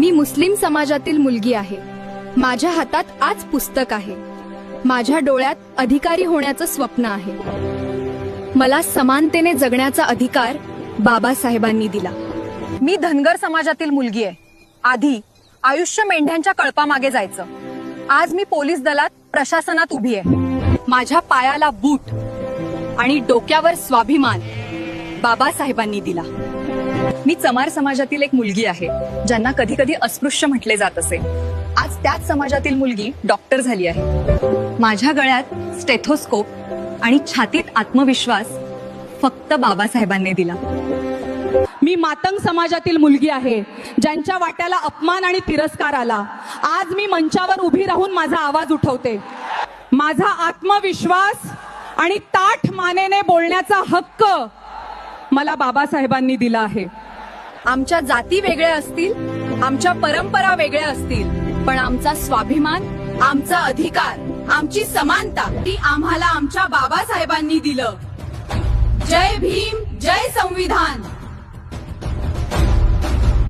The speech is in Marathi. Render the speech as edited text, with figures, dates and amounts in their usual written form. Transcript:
मी मुस्लिम समाजातील मुलगी आहे. माझ्या हातात आज पुस्तक आहे. माझ्या डोळ्यात अधिकारी होण्याचं स्वप्न आहे. मला समानतेने जगण्याचा अधिकार बाबासाहेबांनी दिला. मी धनगर समाजातील मुलगी आहे. आधी आयुष्य मेंढ्यांच्या कळपामागे जायचं. आज मी पोलीस दलात प्रशासनात उभी आहे. माझ्या पायाला बूट आणि डोक्यावर स्वाभिमान बाबासाहेबांनी दिला. मी चमार समाजातील एक मुलगी आहे, ज्यांना कधी कधी अस्पृश्य म्हटले जात असे. आज त्याच समाजातील मुलगी डॉक्टर झाली आहे. माझ्या गळ्यात स्टेथोस्कोप आणि छातीत आत्मविश्वास फक्त बाबासाहेबांनी दिला. मी मातंग समाजातील मुलगी आहे, ज्यांच्या वाट्याला अपमान आणि तिरस्कार आला. आज मी मंचावर उभी राहून माझा आवाज उठवते. माझा आत्मविश्वास आणि ताठ मानेने बोलण्याचा हक्क मला बाबासाहेबांनी दिला आहे. आमच्या जाती वेगळ्या असतील, आमच्या परंपरा वेगळ्या असतील, पण आमचा स्वाभिमान, आमचा अधिकार, आमची समानता ती आम्हाला आमच्या बाबासाहेबांनी दिलं. जय भीम, जय संविधान.